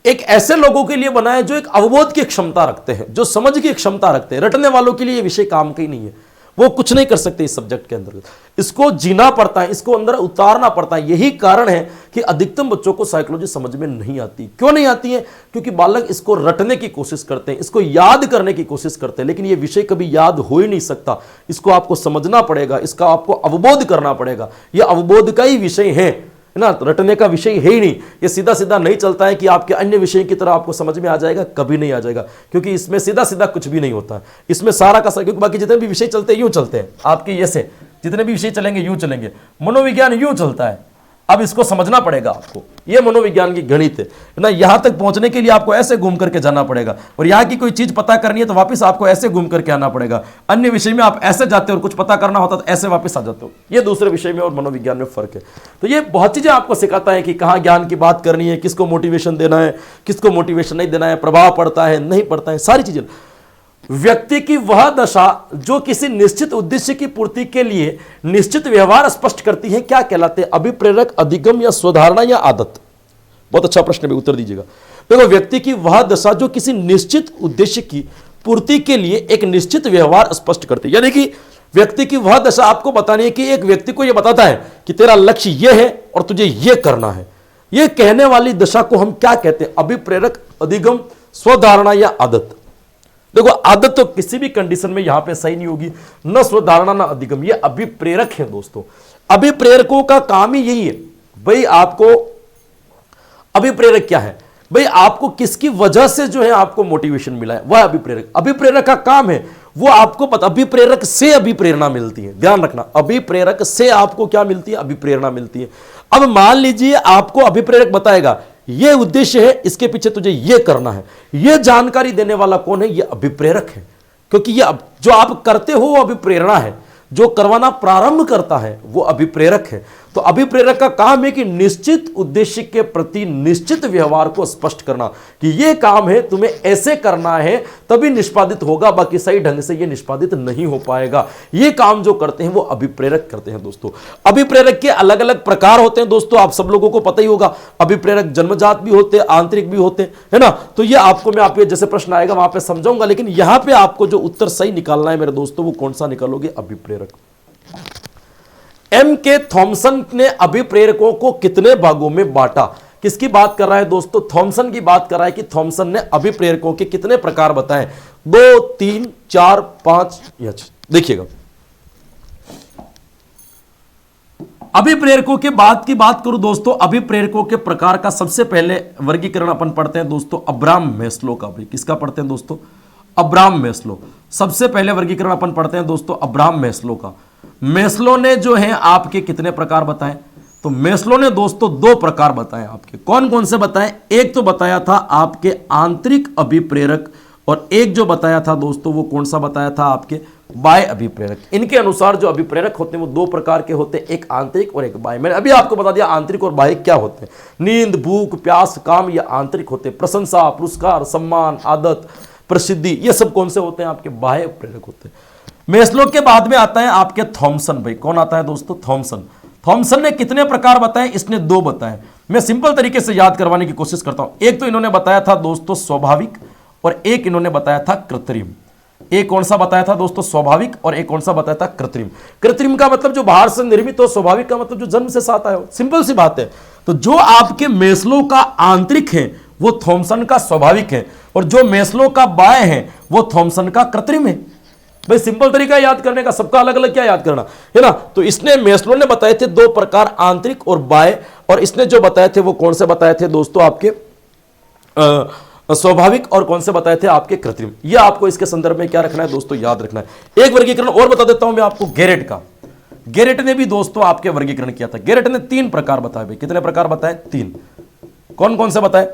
एक ऐसे लोगों के लिए बना है जो एक अवबोध की क्षमता रखते हैं, जो समझ की क्षमता रखते हैं। रटने वालों के लिए यह विषय काम का ही नहीं है, वो कुछ नहीं कर सकते इस सब्जेक्ट के अंदर। इसको जीना पड़ता है, इसको अंदर उतारना पड़ता है। यही कारण है कि अधिकतम बच्चों को साइकोलॉजी समझ में नहीं आती। क्यों नहीं आती है? क्योंकि बालक इसको रटने की कोशिश करते हैं, इसको याद करने की कोशिश करते हैं, लेकिन ये विषय कभी याद हो ही नहीं सकता। इसको आपको समझना पड़ेगा, इसका आपको अवबोध करना पड़ेगा। यह अवबोध का ही विषय है ना, रटने का विषय है ही नहीं। ये सीधा सीधा नहीं चलता है कि आपके अन्य विषय की तरह आपको समझ में आ जाएगा, कभी नहीं आ जाएगा, क्योंकि इसमें सीधा सीधा कुछ भी नहीं होता। इसमें सारा का सारा, क्योंकि बाकी जितने भी विषय चलते हैं यूं चलते हैं, आपके ऐसे जितने भी विषय चलेंगे यूं चलेंगे। मनोविज्ञान यूं चलता है। अब इसको समझना पड़ेगा आपको। ये मनोविज्ञान की गणित है ना। यहां तक पहुंचने के लिए आपको ऐसे घूम करके जाना पड़ेगा, और यहां की कोई चीज पता करनी है तो वापस आपको ऐसे घूम करके आना पड़ेगा। अन्य विषय में आप ऐसे जाते हो और कुछ पता करना होता तो ऐसे वापस आ जाते हो। ये दूसरे विषय में और मनोविज्ञान में फर्क है। तो ये बहुत चीजें आपको सिखाता है कि कहां ज्ञान की बात करनी है, किसको मोटिवेशन देना है, किसको मोटिवेशन नहीं देना है, प्रभाव पड़ता है नहीं पड़ता है, सारी चीजें। व्यक्ति की वह दशा जो किसी निश्चित उद्देश्य की पूर्ति के लिए निश्चित व्यवहार स्पष्ट करती है, क्या कहलाते हैं? अभिप्रेरक, अधिगम या स्वधारणा या आदत? बहुत अच्छा प्रश्न है, उत्तर दीजिएगा। देखो, व्यक्ति की वह दशा जो किसी निश्चित उद्देश्य की पूर्ति के लिए एक निश्चित व्यवहार स्पष्ट करती है। यानी कि व्यक्ति की वह दशा आपको बतानी है कि एक व्यक्ति को यह बताता है कि तेरा लक्ष्य यह है और तुझे यह करना है। यह कहने वाली दशा को हम क्या कहते हैं? अभिप्रेरक, अधिगम, स्वधारणा या आदत? देखो, आदत तो किसी भी कंडीशन में यहां पे सही नहीं होगी, न स्वधारणा न अधिगम। ये अभिप्रेरक है दोस्तों। अभिप्रेरकों का काम ही यही है भाई। आपको अभिप्रेरक क्या है भाई? आपको किसकी वजह से जो है आपको मोटिवेशन मिला है, वह अभिप्रेरक। अभिप्रेरक का काम है वो आपको पता, अभिप्रेरक से अभिप्रेरणा मिलती है। ध्यान रखना, अभिप्रेरक से आपको क्या मिलती है? अभिप्रेरणा मिलती है। अब मान लीजिए आपको अभिप्रेरक बताएगा ये उद्देश्य है, इसके पीछे तुझे ये करना है। ये जानकारी देने वाला कौन है? ये अभिप्रेरक है। क्योंकि ये जो आप करते हो वो अभिप्रेरणा है, जो करवाना प्रारंभ करता है वो अभिप्रेरक है। तो अभिप्रेरक का काम है कि निश्चित उद्देश्य के प्रति निश्चित व्यवहार को स्पष्ट करना कि यह काम है, तुम्हें ऐसे करना है तभी निष्पादित होगा, बाकी सही ढंग से यह निष्पादित नहीं हो पाएगा। यह काम जो करते हैं वो अभिप्रेरक करते हैं दोस्तों। अभिप्रेरक के अलग अलग प्रकार होते हैं दोस्तों, आप सब लोगों को पता ही होगा। अभिप्रेरक जन्मजात भी होते हैं, आंतरिक भी होते हैं, है ना। तो ये आपको मैं आपके जैसे प्रश्न आएगा वहां पे समझाऊंगा, लेकिन यहां पे आपको जो उत्तर सही निकालना है मेरे दोस्तों, वो कौन सा निकालोगे? अभिप्रेरक। एम के थॉमसन ने अभिप्रेरकों को कितने भागों में बांटा? किसकी बात कर रहा है दोस्तों? थॉमसन की बात कर रहा है कि थॉमसन ने अभिप्रेरकों के कितने प्रकार बताए, 2, 3, 4, 5 या 6। देखिएगा, अभिप्रेरकों के बाद की बात करूं दोस्तों, अभिप्रेरकों के प्रकार का सबसे पहले वर्गीकरण अपन पढ़ते हैं दोस्तों अब्राहम मैस्लो का। भी किसका पढ़ते हैं दोस्तों? Abraham Maslow. सबसे पहले वर्गीकरण अपन पढ़ते हैं दोस्तों अब्राहम मैस्लो का। मैस्लो ने जो है आपके कितने प्रकार बताए? तो मैस्लो ने दोस्तों 2 प्रकार बताए आपके। कौन कौन से बताए? एक तो बताया था आपके आंतरिक अभिप्रेरक, और एक जो बताया था दोस्तों वो कौन सा बताया था? आपके बाह्य अभिप्रेरक। इनके अनुसार जो अभिप्रेरक होते हैं वो 2 प्रकार के होते हैं, एक आंतरिक और एक बाह्य। मैंने अभी आपको बता दिया आंतरिक और बाह्य क्या होते हैं। नींद, भूख, प्यास, काम ये आंतरिक होते हैं। प्रशंसा, पुरस्कार, सम्मान, आदत, प्रसिद्धि, ये सब कौन से होते हैं? आपके बाह्य प्रेरक होते हैं। मैस्लो के बाद में आता है आपके थॉमसन। भाई कौन आता है दोस्तों? थॉमसन। थॉमसन ने कितने प्रकार बताए? इसने 2 बताए। मैं सिंपल तरीके से याद करवाने की कोशिश करता हूं। एक तो इन्होंने बताया था दोस्तों स्वाभाविक, और एक इन्होंने बताया था कृत्रिम। एक कौन सा बताया था दोस्तों? स्वाभाविक, और एक कौन सा बताया था? कृत्रिम। कृत्रिम का मतलब जो बाहर से निर्मित हो, स्वाभाविक का मतलब जो जन्म से साथ आया हो। सिंपल सी बात है। तो जो आपके मैस्लो का आंतरिक है वो थॉमसन का स्वाभाविक है, और जो मैस्लो का बाह्य है वो थॉमसन का कृत्रिम है। भाई सिंपल तरीका याद करने का, सबका अलग अलग क्या याद करना है ना। तो इसने मैस्लो ने बताए थे 2 प्रकार, आंतरिक और बाह्य, और इसने जो बताए थे वो कौन से बताए थे दोस्तों? आपके स्वाभाविक, और कौन से बताए थे? आपके कृत्रिम। ये आपको इसके संदर्भ में क्या रखना है दोस्तों? याद रखना है। एक वर्गीकरण और बता देता हूं मैं आपको गेरेट का। गेरेट ने भी दोस्तों आपके वर्गीकरण किया था। गेरेट ने 3 प्रकार बताए। भाई कितने प्रकार बताए? 3। कौन कौन से बताए?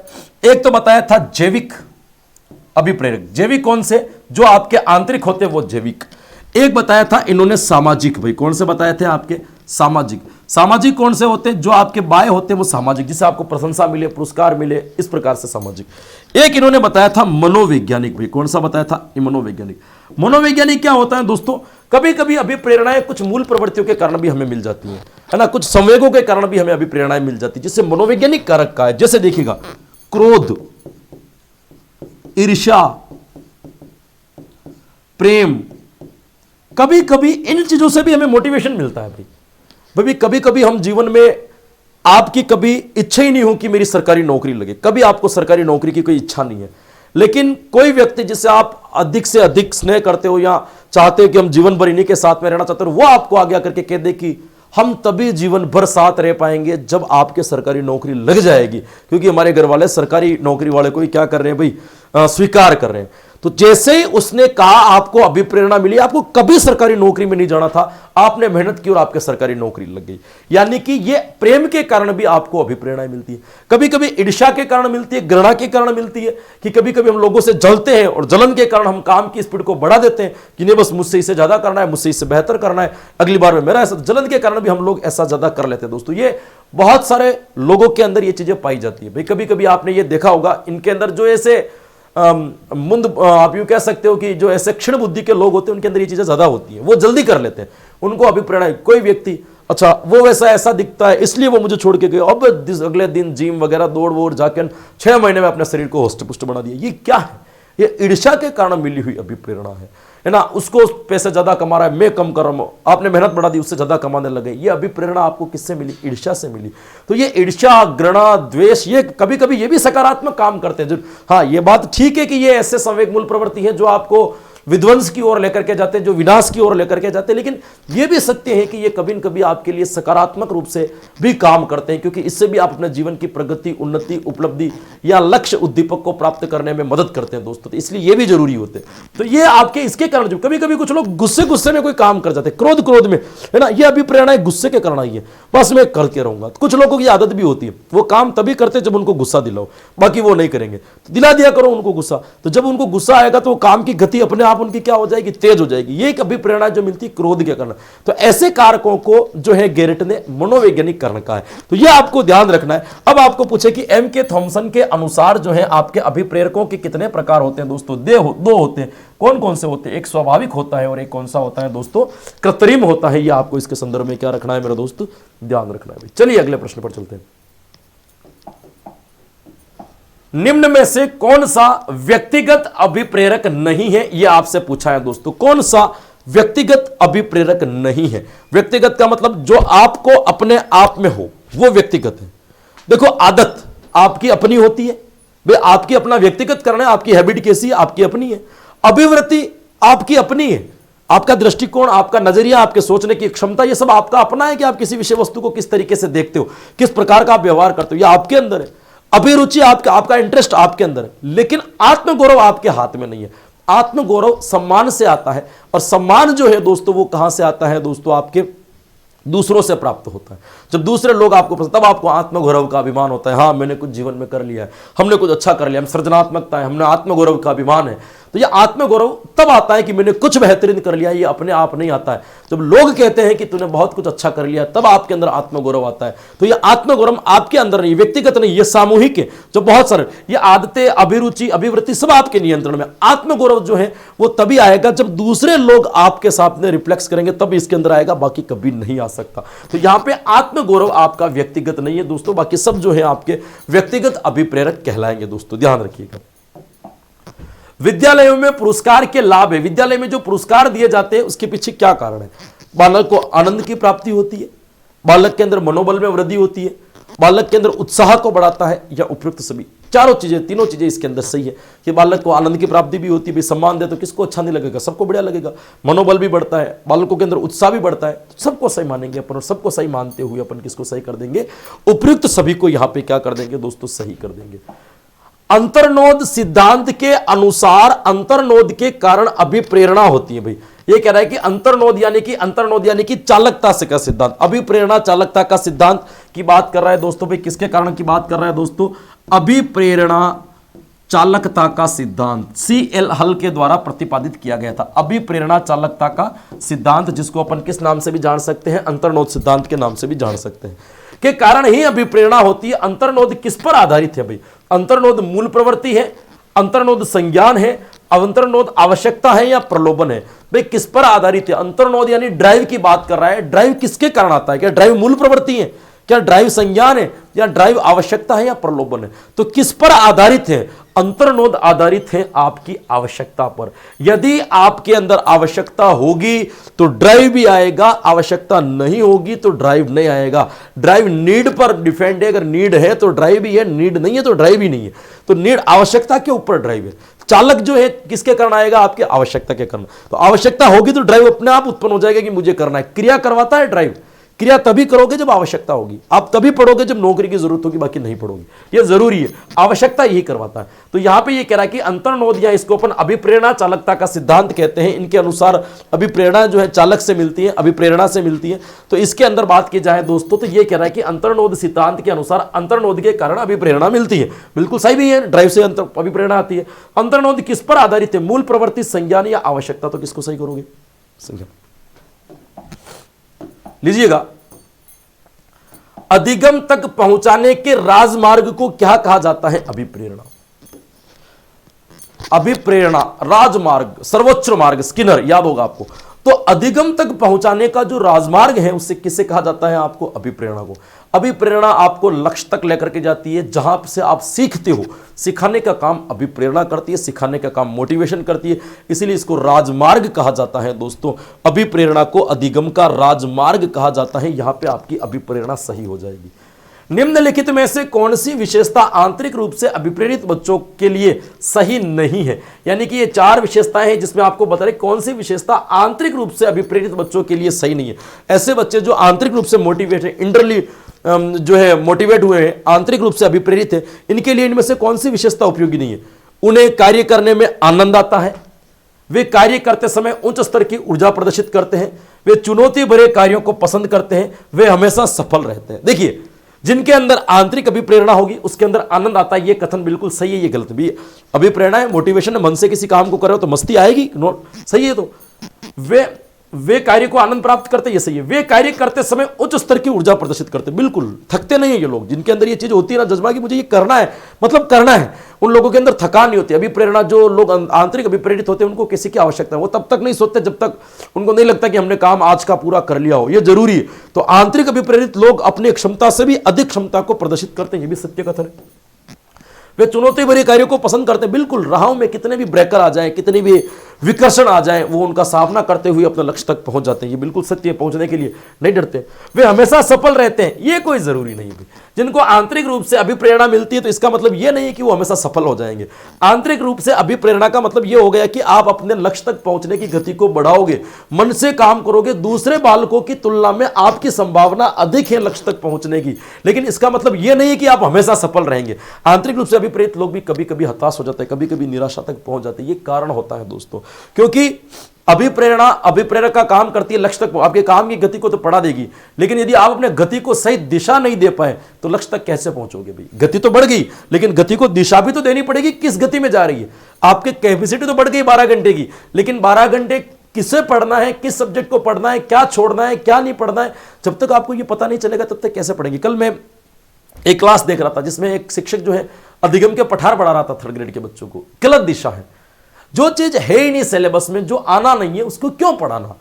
एक तो बताया था जैविक अभिप्रेरक। जैविक कौन से? जो आपके आंतरिक होते हैं वो जैविक। एक बताया था इन्होंने सामाजिक। भाई कौन से बताए थे? आपके सामाजिक। सामाजिक कौन से होते हैं? जो आपके बाह्य होते हैं वो सामाजिक, जिससे आपको प्रशंसा मिले, पुरस्कार मिले, इस प्रकार से सामाजिक। एक इन्होंने बताया था मनोवैज्ञानिक। भाई कौन सा बताया था? मनोवैज्ञानिक। मनोवैज्ञानिक क्या होता है दोस्तों? कभी कभी अभिप्रेरणाएं कुछ मूल प्रवृत्तियों के कारण भी हमें मिल जाती हैं, है ना। कुछ संवेगों के कारण भी हमें अभिप्रेरणाएं मिल जाती है, जिससे मनोवैज्ञानिक कारक का है। जैसे देखिएगा, क्रोध, ईर्ष्या, प्रेम, कभी कभी इन चीजों से भी हमें मोटिवेशन मिलता है। भाई कभी कभी हम जीवन में, आपकी कभी इच्छा ही नहीं हो कि मेरी सरकारी नौकरी लगे, कभी आपको सरकारी नौकरी की कोई इच्छा नहीं है, लेकिन कोई व्यक्ति जिससे आप अधिक से अधिक स्नेह करते हो या चाहते हो कि हम जीवन भर इन्हीं के साथ में रहना चाहते हो, वो आपको आगे आकर के कह दे कि हम तभी जीवन भर साथ रह पाएंगे जब आपके सरकारी नौकरी लग जाएगी, क्योंकि हमारे घर वाले सरकारी नौकरी वाले को ही क्या कर रहे हैं भाई? स्वीकार कर रहे हैं। तो जैसे ही उसने कहा आपको अभिप्रेरणा मिली, आपको कभी सरकारी नौकरी में नहीं जाना था, आपने मेहनत की और आपके सरकारी नौकरी लग गई। यानी कि ये प्रेम के कारण भी आपको अभिप्रेरणा मिलती है। कभी कभी ईर्ष्या के कारण मिलती है, घृणा के कारण मिलती है, कि कभी कभी हम लोगों से जलते हैं और जलन के कारण हम काम की स्पीड को बढ़ा देते हैं कि नहीं बस मुझसे इससे ज्यादा करना है, मुझसे इससे बेहतर करना है, अगली बार में मेरा ऐसा। जलन के कारण भी हम लोग ऐसा ज्यादा कर लेते हैं दोस्तों। ये बहुत सारे लोगों के अंदर ये चीजें पाई जाती है। भाई कभी कभी आपने ये देखा होगा, इनके अंदर जो ऐसे आप यूं कह सकते हो कि जो ऐसे क्षण बुद्धि के लोग होते हैं उनके अंदर ये चीजें ज्यादा होती हैं, वो जल्दी कर लेते हैं, उनको अभिप्रेरणा। कोई व्यक्ति, अच्छा वो वैसा ऐसा दिखता है इसलिए वो मुझे छोड़ के गए, अब अगले दिन जिम वगैरह दौड़ वोड़ जाकर 6 महीने में अपने शरीर को होस्ट पुष्ट बना दिया। ये क्या है? ये ईर्ष्या के कारण मिली हुई अभिप्रेरणा है ना। उसको पैसे ज्यादा कमा रहा है, मैं कम कर रहा हूं, आपने मेहनत बढ़ा दी, उससे ज्यादा कमाने लगे। ये अभिप्रेरणा आपको किससे मिली? ईर्ष्या से मिली। तो ये ईर्ष्या, घृणा, द्वेष, ये कभी कभी ये भी सकारात्मक काम करते हैं। हाँ, ये बात ठीक है कि ये ऐसे संवेग मूल प्रवृत्ति है जो आपको विध्वंस की ओर लेकर के जाते हैं, जो विनाश की ओर लेकर के जाते हैं, लेकिन यह भी सत्य है कि ये कभी न कभी आपके लिए सकारात्मक रूप से भी काम करते हैं, क्योंकि इससे भी आप अपने जीवन की प्रगति, उन्नति, उपलब्धि या लक्ष्य उद्दीपक को प्राप्त करने में मदद करते हैं दोस्तों। तो इसलिए ये भी जरूरी होते हैं। तो ये आपके इसके कारण, जो कभी कभी कुछ लोग गुस्से में कोई काम कर जाते हैं, क्रोध में, है ना, ये अभिप्रेरणा गुस्से के कारण आई है, बस मैं करके रहूंगा। कुछ लोगों की आदत भी होती है, वो काम तभी करते जब उनको गुस्सा दिलाओ, बाकी वो नहीं करेंगे। तो दिला दिया करो उनको गुस्सा, तो जब उनको गुस्सा आएगा तो काम की गति अपने आप उनकी क्या हो जाएगी? तेज हो जाएगी। ये एक अभिप्रेरणा जो मिलती है क्रोध के कारण। तो ऐसे कारकों को जो है गेरेट ने मनोवैज्ञानिक कारण कहा है। तो ये आपको ध्यान रखना है। अब आपको पूछे कि एम के थॉमसन के अनुसार जो है आपके अभिप्रेरकों के कितने प्रकार होते हैं दोस्तों? दो होते हैं। कौन कौन से होते हैं? एक स्वाभाविक होता है और एक कौन सा होता है दोस्तों? कृत्रिम होता है। ये आपको इसके संदर्भ में क्या रखना है मेरा दोस्त? ध्यान रखना है। चलिए अगले प्रश्न पर चलते हैं। निम्न में से कौन सा व्यक्तिगत अभिप्रेरक नहीं है? यह आपसे पूछा है दोस्तों। कौन सा व्यक्तिगत अभिप्रेरक नहीं है? व्यक्तिगत का मतलब जो आपको अपने आप में हो, वो व्यक्तिगत है। देखो, आदत आपकी अपनी होती है भाई, आपकी अपना व्यक्तिगत करना है, आपकी हैबिट कैसी है आपकी अपनी है, अभिवृत्ति आपकी अपनी है, आपका दृष्टिकोण, आपका नजरिया, आपके सोचने की क्षमता, ये सब आपका अपना है कि आप किसी विषय वस्तु को किस तरीके से देखते हो, किस प्रकार का आप व्यवहार करते हो, ये आपके अंदर है। अभिरुचि आपका इंटरेस्ट आपके अंदर है, लेकिन आत्मगौरव आपके हाथ में नहीं है। आत्मगौरव सम्मान से आता है, और सम्मान जो है दोस्तों वो कहां से आता है दोस्तों, आपके दूसरों से प्राप्त होता है। जब दूसरे लोग आपको पसंद, तब आपको आत्मगौरव का अभिमान होता है, हाँ मैंने कुछ जीवन में कर लिया है, हमने कुछ अच्छा कर लिया, हम सृजनात्मकता है, हमने आत्मगौरव का अभिमान है। तो ये आत्मगौरव तब आता है कि मैंने कुछ बेहतरीन कर लिया, ये अपने आप नहीं आता है। जब लोग कहते हैं कि तूने बहुत कुछ अच्छा कर लिया, तब आपके अंदर आत्मगौरव आता है। तो ये आत्मगौरव आपके अंदर नहीं, व्यक्तिगत नहीं, ये सामूहिक है। जो बहुत सारे ये आदतें, अभिरुचि, अभिवृत्ति सब आपके नियंत्रण में। आत्मगौरव जो है वो तभी आएगा जब दूसरे लोग आपके सामने रिफ्लेक्स करेंगे, तब इसके अंदर आएगा, बाकी कभी नहीं आ सकता। तो यहां पे आत्मगौरव आपका व्यक्तिगत नहीं है दोस्तों, बाकी सब जो है आपके व्यक्तिगत अभिप्रेरक कहलाएंगे दोस्तों, ध्यान रखिएगा। विद्यालयों में पुरस्कार के लाभ है। विद्यालय में जो पुरस्कार दिए जाते हैं उसके पीछे क्या कारण है? बालक को आनंद की प्राप्ति होती है, बालक के अंदर मनोबल में वृद्धि होती है, बालक के अंदर उत्साह को बढ़ाता है, या उपयुक्त सभी चारों चीजें, तीनों चीजें इसके अंदर सही है कि बालक को आनंद की प्राप्ति भी होती है, सम्मान दे तो किसको अच्छा नहीं लगेगा, सबको बढ़िया लगेगा। मनोबल भी बढ़ता है, बालकों के अंदर उत्साह भी बढ़ता है, सबको सही मानेंगे अपन, और सबको सही मानते हुए अपन किसको सही कर देंगे, उपयुक्त सभी को यहां पे क्या कर देंगे दोस्तों, सही कर देंगे। अंतर्नोद सिद्धांत के अनुसार अंतर्नोद के कारण अभिप्रेरणा होती है। भाई ये कह रहा है कि अंतर्नोद यानी कि चालकता से का सिद्धांत, अभिप्रेरणा चालकता का सिद्धांत की बात कर रहा है दोस्तों। भाई किसके कारण की बात कर रहा है दोस्तों, अभिप्रेरणा चालकता का सिद्धांत CL हल के द्वारा प्रतिपादित किया गया था। अभिप्रेरणा चालकता का सिद्धांत, जिसको अपन किस नाम से भी जान सकते हैं, अंतर्नोद सिद्धांत के नाम से भी जान सकते हैं, के कारण ही अभिप्रेरणा होती है। अंतर्नोद किस पर आधारित है भाई? अंतर्नोद मूल प्रवृत्ति है, अंतर्नोद संज्ञान है, अंतर्नोद आवश्यकता है या प्रलोभन है? भाई किस पर आधारित है? अंतर्नोद यानी ड्राइव की बात कर रहा है। ड्राइव किसके कारण आता है? क्या ड्राइव मूल प्रवृत्ति है, क्या ड्राइव संज्ञान है, या ड्राइव आवश्यकता है या प्रलोभन है? तो किस पर आधारित है? अंतर्नोद आधारित है आपकी आवश्यकता पर। यदि आपके अंदर आवश्यकता होगी तो ड्राइव भी आएगा, आवश्यकता नहीं होगी तो ड्राइव नहीं आएगा। ड्राइव नीड पर डिपेंड है, अगर नीड है तो ड्राइव भी है, नीड नहीं है तो ड्राइव ही नहीं है। तो नीड आवश्यकता के ऊपर ड्राइव है। चालक जो है किसके कारण आएगा? आपके आवश्यकता के कारण। तो आवश्यकता होगी तो ड्राइव अपने आप उत्पन्न हो जाएगा कि मुझे करना है। क्रिया करवाता है ड्राइव, क्रिया तभी करोगे जब आवश्यकता होगी। आप तभी पढ़ोगे जब नौकरी की जरूरत होगी, बाकी नहीं पढ़ोगे, ये जरूरी है। आवश्यकता यही करवाता है। तो यहां पे ये कह रहा है कि अंतर्नोद, या इसको अपन अभिप्रेरणा चालकता का सिद्धांत कहते हैं, इनके अनुसार अभिप्रेरणा जो है चालक से मिलती है, अभिप्रेरणा से मिलती है। तो इसके अंदर बात की जाए दोस्तों तो ये कह रहा है कि अंतर्नोद सिद्धांत के अनुसार अंतर्नोद के कारण अभिप्रेरणा मिलती है। बिल्कुल सही भी है, ड्राइव से अभिप्रेरणा आती है। अंतर्नोद किस पर आधारित है? मूल प्रवृत्ति, संज्ञान या आवश्यकता? तो किसको सही करोगे? संज्ञान लीजिएगा। अधिगम तक पहुंचाने के राजमार्ग को क्या कहा जाता है? अभिप्रेरणा। अभिप्रेरणा, राजमार्ग, सर्वोच्च मार्ग, स्किनर याद होगा आपको। तो अधिगम तक पहुंचाने का जो राजमार्ग है उससे किसे कहा जाता है? आपको अभिप्रेरणा को। अभिप्रेरणा आपको लक्ष्य तक लेकर के जाती है, जहां से आप सीखते हो। सिखाने का काम अभिप्रेरणा करती है, सिखाने का काम मोटिवेशन करती है, इसीलिए इसको राजमार्ग कहा जाता है दोस्तों। अभिप्रेरणा को अधिगम का राजमार्ग कहा जाता है। यहां पे आपकी अभिप्रेरणा सही हो जाएगी। निम्नलिखित में से कौन सी विशेषता आंतरिक रूप से अभिप्रेरित बच्चों के लिए सही नहीं है? यानी कि ये चार विशेषताएं हैं जिसमें आपको बता रहे कौन सी विशेषता आंतरिक रूप से अभिप्रेरित बच्चों के लिए सही नहीं है। ऐसे बच्चे जो आंतरिक रूप से मोटिवेट है, इंटरली जो है मोटिवेट हुए हैं, आंतरिक रूप से अभिप्रेरित है, इनके लिए इनमें से कौन सी विशेषता उपयोगी नहीं है? उन्हें कार्य करने में आनंद आता है, वे कार्य करते समय उच्च स्तर की ऊर्जा प्रदर्शित करते हैं, वे चुनौती भरे कार्यों को पसंद करते हैं, वे हमेशा सफल रहते हैं। देखिए, जिनके अंदर आंतरिक अभिप्रेरणा होगी उसके अंदर आनंद आता है, ये कथन बिल्कुल सही है, ये गलत भी है। अभिप्रेरणा है, मोटिवेशन है, मन से किसी काम को कर रहे हो तो मस्ती आएगी, सही है। तो वे कार्य को आनंद प्राप्त करते, ये सही है। वे कार्य करते समय उच्च स्तर की ऊर्जा प्रदर्शित करते, बिल्कुल थकते नहीं है ये लोग। जिनके अंदर ये चीज होती है ना जज्बा कि मुझे ये करना है, मतलब करना है, उन लोगों के अंदर थकान नहीं होती। अभिप्रेरणा, जो लोग आंतरिक अभिप्रेरित होते हैं उनको किसी की आवश्यकता है, वो तब तक नहीं सोचते जब तक उनको नहीं लगता कि हमने काम आज का पूरा कर लिया हो, ये जरूरी है। तो आंतरिक अभिप्रेरित लोग अपनी क्षमता से भी अधिक क्षमता को प्रदर्शित करते हैं, ये भी सत्य कथन है। वे चुनौती भरे कार्यों को पसंद करते हैं, बिल्कुल। राहों में कितने भी ब्रेकर आ जाए, कितनी भी विकर्षण आ जाए, वो उनका सामना करते हुए अपने लक्ष्य तक पहुंच जाते हैं। ये बिल्कुल सत्य है, पहुंचने के लिए नहीं डरते, वे हमेशा सफल रहते हैं। ये कोई जरूरी नहीं है। जिनको आंतरिक रूप से अभिप्रेरणा मिलती है तो इसका मतलब ये नहीं है कि वो हमेशा सफल हो जाएंगे। आंतरिक रूप से अभिप्रेरणा का मतलब ये हो गया कि आप अपने लक्ष्य तक पहुंचने की गति को बढ़ाओगे, मन से काम करोगे, दूसरे बालकों की तुलना में आपकी संभावना अधिक है लक्ष्य तक पहुंचने की। लेकिन इसका मतलब यह नहीं है कि आप हमेशा सफल रहेंगे। आंतरिक रूप से अभिप्रेरित लोग भी कभी कभी हताश हो जाते हैं, कभी कभी निराशा तक पहुंच जाते हैं। ये कारण होता है दोस्तों, क्योंकि अभिप्रेरक का काम करती है लक्ष्य तक, आपके काम की गति को तो बढ़ा देगी, लेकिन यदि आप अपने गति को सही दिशा नहीं दे पाए तो लक्ष्य तक कैसे पहुंचोगे भाई। गति तो बढ़ गई, लेकिन गति को दिशा भी तो देनी पड़ेगी, किस गति में जा रही है। आपकी कैपेसिटी तो बढ़ गई 12 घंटे की, लेकिन 12 घंटे किसे पढ़ना है, किस सब्जेक्ट को पढ़ना है, क्या छोड़ना है, क्या नहीं पढ़ना है, जब तक आपको ये पता नहीं चलेगा तब तक कैसे पढ़ेंगे। कल मैं एक क्लास देख रहा था जिसमें एक शिक्षक जो है अधिगम के पठार पढ़ा रहा था 3rd ग्रेड के बच्चों को। गलत दिशा है, जो चीज है ही नहीं सिलेबस में, जो आना नहीं है उसको क्यों पढ़ाना।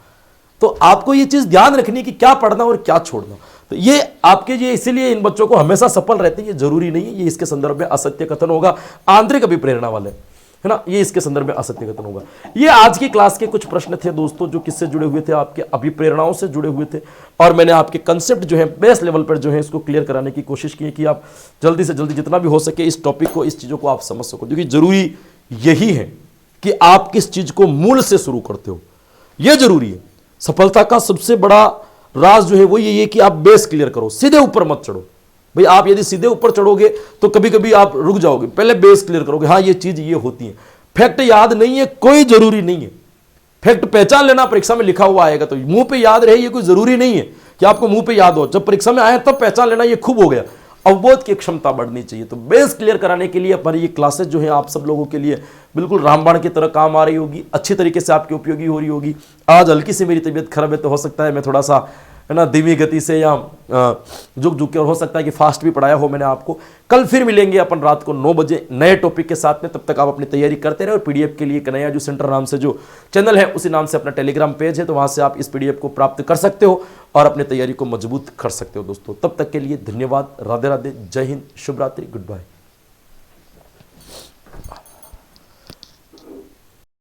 तो आपको ये चीज ध्यान रखनी कि क्या पढ़ना और क्या छोड़ना। तो ये आपके लिए, इसीलिए इन बच्चों को हमेशा सफल रहते हैं, ये जरूरी नहीं है। ये इसके संदर्भ में असत्य कथन होगा, आंतरिक अभिप्रेरणा वाले, है ना, ये इसके संदर्भ में असत्य कथन होगा। ये आज की क्लास के कुछ प्रश्न थे दोस्तों, जो किससे जुड़े हुए थे, आपके अभिप्रेरणाओं से जुड़े हुए थे। और मैंने आपके कंसेप्ट जो है बेस लेवल पर जो है इसको क्लियर कराने की कोशिश की है कि आप जल्दी से जल्दी जितना भी हो सके इस टॉपिक को, इस चीज़ों को आप समझ सको। क्योंकि जरूरी यही है कि आप किस चीज को मूल से शुरू करते हो, यह जरूरी है। सफलता का सबसे बड़ा राज जो है वो ये है कि आप बेस क्लियर करो, सीधे ऊपर मत चढ़ो भाई। आप यदि सीधे ऊपर चढ़ोगे तो कभी कभी आप रुक जाओगे। पहले बेस क्लियर करोगे, हाँ ये चीज ये होती है। फैक्ट याद नहीं है, कोई जरूरी नहीं है। फैक्ट पहचान लेना, परीक्षा में लिखा हुआ आएगा तो मुंह पे याद रहे, ये कोई जरूरी नहीं है कि आपको मुंह पे याद हो। जब परीक्षा में आए तब पहचान लेना, ये खूब हो गया। अवबोध की क्षमता बढ़नी चाहिए। तो बेस क्लियर कराने के लिए हमारी ये क्लासेस जो है आप सब लोगों के लिए बिल्कुल रामबाण की तरह काम आ रही होगी, अच्छी तरीके से आपकी उपयोगी हो रही होगी। आज हल्की सी मेरी तबीयत खराब है तो हो सकता है मैं थोड़ा सा, है ना, धीमी गति से या झुक के, और हो सकता है कि फास्ट भी पढ़ाया हो मैंने आपको। कल फिर मिलेंगे अपन रात को 9 बजे नए टॉपिक के साथ में। तब तक आप अपनी तैयारी करते रहे। और पीडीएफ के लिए कन्हैया जो सेंटर नाम से जो चैनल है, उसी नाम से अपना टेलीग्राम पेज है, तो वहां से आप इस पीडीएफ को प्राप्त कर सकते हो और अपनी तैयारी को मजबूत कर सकते हो दोस्तों। तब तक के लिए धन्यवाद, राधे राधे, जय हिंद, शुभ रात्रि, गुड बाय।